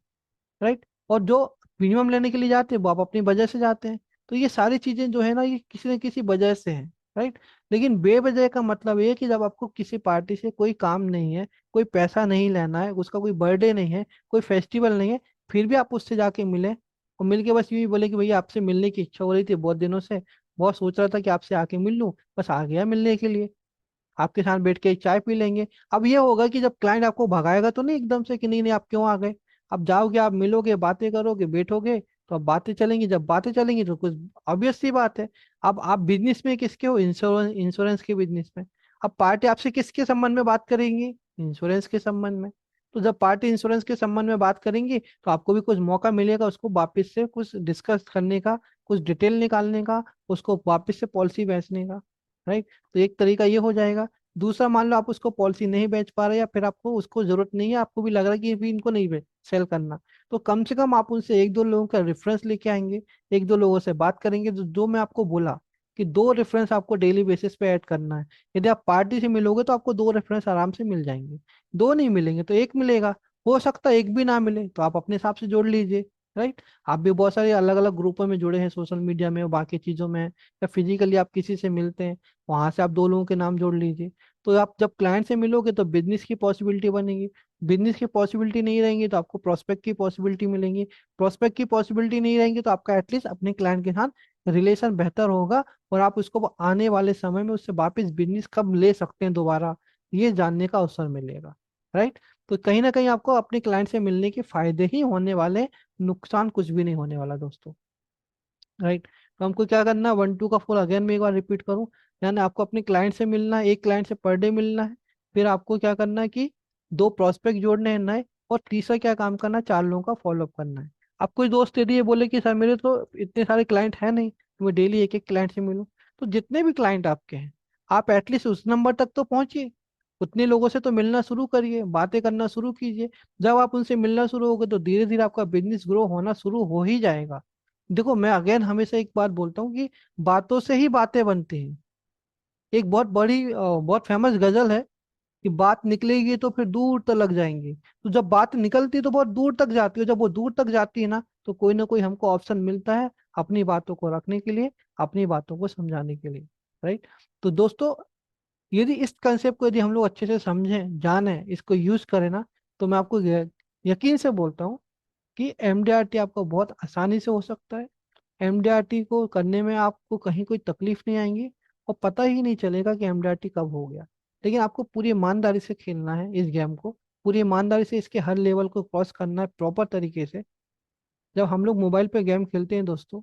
राइट। और जो प्रीमियम लेने के लिए जाते हैं वो आप अपनी वजह से जाते हैं। तो ये सारी चीजें जो है ना, ये किसी न किसी वजह से है, राइट। लेकिन बेवजह का मतलब ये है कि जब आपको किसी पार्टी से कोई काम नहीं है, कोई पैसा नहीं लेना है, उसका कोई बर्थडे नहीं है, कोई फेस्टिवल नहीं है, फिर भी आप उससे जाके मिले और मिल के बस यूं ही बोले कि भैया आपसे मिलने की इच्छा हो रही थी बहुत दिनों से, बहुत सोच रहा था कि आपसे आके मिल लूं, बस आ गया मिलने के लिए, आपके साथ बैठ के एक चाय पी लेंगे। अब ये होगा कि जब क्लाइंट आपको भगाएगा तो नहीं एकदम से कि नहीं नहीं आप क्यों आ गए। आप जाओगे, आप मिलोगे, बातें करोगे, बैठोगे, तो अब बातें चलेंगी, जब बातें चलेंगी तो कुछ ऑब्वियस सी बात है। अब आप बिजनेस में किसके हो, इंश्योरेंस इंश्योरेंस के बिजनेस में। अब पार्टी आपसे किसके संबंध में बात करेंगी, इंश्योरेंस के संबंध में। तो जब पार्टी इंश्योरेंस के संबंध में बात करेंगी तो आपको भी कुछ मौका मिलेगा उसको वापस से कुछ डिस्कस करने का, कुछ डिटेल निकालने का, उसको वापस से पॉलिसी बेचने का, राइट। तो एक तरीका ये हो जाएगा। दूसरा, मान लो आप उसको पॉलिसी नहीं बेच पा रहे या फिर आपको उसको जरूरत नहीं है, आपको भी लग रहा है कि भी इनको नहीं सेल करना, तो कम से कम आप उनसे एक दो लोगों का रेफरेंस लेके आएंगे, एक दो लोगों से बात करेंगे। जो मैं आपको बोला कि दो रेफरेंस आपको डेली बेसिस पे ऐड करना है। यदि आप पार्टी से मिलोगे तो आपको दो रेफरेंस आराम से मिल जाएंगे, दो नहीं मिलेंगे तो एक मिलेगा, हो सकता है एक भी ना मिले तो आप अपने हिसाब से जोड़ लीजिए, राइट। आप भी बहुत सारे अलग अलग ग्रुपों में जुड़े हैं, सोशल मीडिया में और बाकी चीजों में, या फिजिकली आप किसी से मिलते हैं, वहां से आप दो लोगों के नाम जोड़ लीजिए। तो आप जब क्लाइंट से मिलोगे तो बिजनेस की पॉसिबिलिटी बनेगी, बिजनेस की पॉसिबिलिटी नहीं रहेंगी तो आपको प्रोस्पेक्ट की पॉसिबिलिटी मिलेंगी, प्रोस्पेक्ट की पॉसिबिलिटी नहीं रहेंगी तो आपका एटलीस्ट अपने क्लाइंट के साथ रिलेशन बेहतर होगा, और आप उसको आने वाले समय में उससे वापस बिजनेस कब ले सकते हैं दोबारा, ये जानने का अवसर मिलेगा, राइट। तो कहीं ना कहीं आपको अपने क्लाइंट से मिलने के फायदे ही होने वाले, नुकसान कुछ भी नहीं होने वाला दोस्तों, राइट। तो हमको क्या करना है, 1 2 का 4 अगेन मैं एक बार रिपीट करूं, यानी आपको अपने क्लाइंट से मिलना है, एक क्लाइंट से पर डे मिलना है। फिर आपको क्या करना है कि दो प्रोस्पेक्ट जोड़ने हैं नए, और तीसरा क्या काम करना है, 4 लोगों का फॉलोअप करना है। अब कोई दोस्त यदि ये बोले कि सर मेरे तो इतने सारे क्लाइंट हैं नहीं तो मैं डेली एक एक क्लाइंट से मिलूं, तो जितने भी क्लाइंट आपके हैं आप एटलीस्ट उस नंबर तक तो पहुंचिए, उतने लोगों से तो मिलना शुरू करिए, बातें करना शुरू कीजिए। जब आप उनसे मिलना शुरू होगे तो धीरे धीरे आपका बिजनेस ग्रो होना शुरू हो ही जाएगा। देखो मैं अगेन हमेशा एक बात बोलता हूँ कि बातों से ही बातें बनती हैं। एक बहुत बड़ी बहुत फेमस गजल है कि बात निकलेगी तो फिर दूर तक लग जाएंगी। तो जब बात निकलती है तो बहुत दूर तक जाती है, जब वो दूर तक जाती है ना कोई हमको ऑप्शन मिलता है अपनी बातों को रखने के लिए, अपनी बातों को समझाने के लिए, राइट। तो दोस्तों यदि इस कंसेप्ट को यदि हम लोग अच्छे से समझें, जाने, इसको यूज करें ना, तो मैं आपको यकीन से बोलता हूँ कि एमडीआरटी आपको बहुत आसानी से हो सकता है। एमडीआरटी को करने में आपको कहीं कोई तकलीफ नहीं आएंगी, और पता ही नहीं चलेगा कि एमडीआरटी कब हो गया। लेकिन आपको पूरी ईमानदारी से खेलना है इस गेम को, पूरी ईमानदारी से इसके हर लेवल को क्रॉस करना है प्रॉपर तरीके से। जब हम लोग मोबाइल पे गेम खेलते हैं दोस्तों,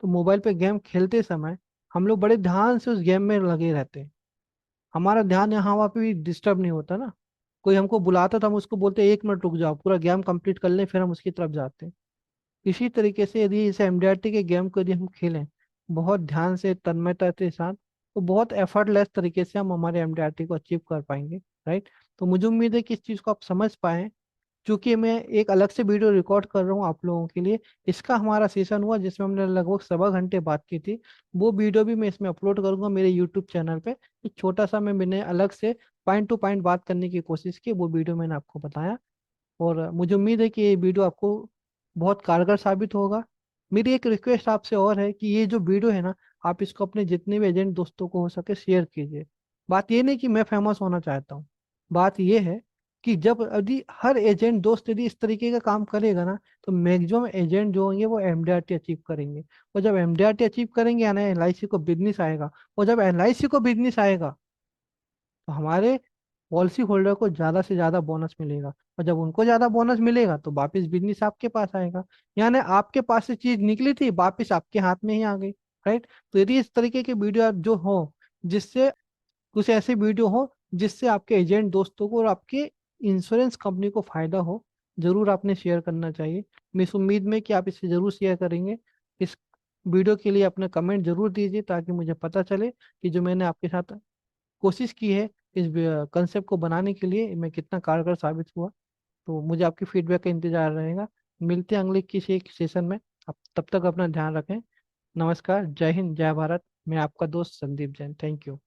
तो मोबाइल पे गेम खेलते समय हम लोग बड़े ध्यान से उस गेम में लगे रहते हैं, हमारा ध्यान यहाँ वहाँ पे भी डिस्टर्ब नहीं होता ना। कोई हमको बुलाता तो हम उसको बोलते 1 मिनट रुक जाओ, पूरा गेम कंप्लीट कर लें फिर हम उसकी तरफ जाते हैं। इसी तरीके से यदि इस एमडीआरटी के गेम को यदि हम खेलें बहुत ध्यान से, तन्मयता के साथ, तो बहुत एफर्टलेस तरीके से हम हमारे एमडीआरटी को अचीव कर पाएंगे, राइट। तो मुझे उम्मीद है कि इस चीज़ को आप समझ पाए, चूंकि मैं एक अलग से वीडियो रिकॉर्ड कर रहा हूँ आप लोगों के लिए। इसका हमारा सेशन हुआ जिसमें हमने लगभग 1.25 घंटे बात की थी। वो वीडियो भी मैं इसमें अपलोड करूंगा मेरे यूट्यूब चैनल पे। एक छोटा सा मैंने अलग से पॉइंट टू पॉइंट बात करने की कोशिश की, वो वीडियो मैंने आपको बताया। और मुझे उम्मीद है कि ये वीडियो आपको बहुत कारगर साबित होगा। मेरी एक रिक्वेस्ट आपसे और है कि ये जो वीडियो है ना, आप इसको अपने जितने भी एजेंट दोस्तों को हो सके शेयर कीजिए। बात ये नहीं कि मैं फेमस होना चाहता हूँ, बात ये है कि जब यदि हर एजेंट दोस्त यदि इस तरीके का काम करेगा ना, तो मैक्सिमम एजेंट जो होंगे वो एमडीआरटी अचीव करेंगे। और जब एमडीआरटी अचीव करेंगे यानी एलआईसी को बिजनेस आएगा। और जब एलआईसी को बिजनेस आएगा तो हमारे पॉलिसी होल्डर को ज्यादा से ज्यादा बोनस मिलेगा। और जब उनको ज्यादा बोनस मिलेगा तो वापस बिजनेस आपके पास आएगा। यानी आपके पास से चीज निकली थी वापस आपके हाथ में ही आ गई। राइट। तो यदि इस तरीके के वीडियो आप जो हो, जिससे कुछ ऐसे वीडियो हो जिससे आपके एजेंट दोस्तों को और आपके इंश्योरेंस कंपनी को फायदा हो, जरूर आपने शेयर करना चाहिए। मैं इस उम्मीद में कि आप इसे जरूर शेयर करेंगे। इस वीडियो के लिए अपना कमेंट जरूर दीजिए ताकि मुझे पता चले कि जो मैंने आपके साथ कोशिश की है इस कंसेप्ट को बनाने के लिए मैं कितना कारगर साबित हुआ। तो मुझे आपकी फीडबैक का इंतजार रहेगा। मिलते हैं अगले किसी एक सेशन में। आप तब तक अपना ध्यान रखें। नमस्कार, जय हिंद, जय भारत। मैं आपका दोस्त संदीप जैन। Thank you.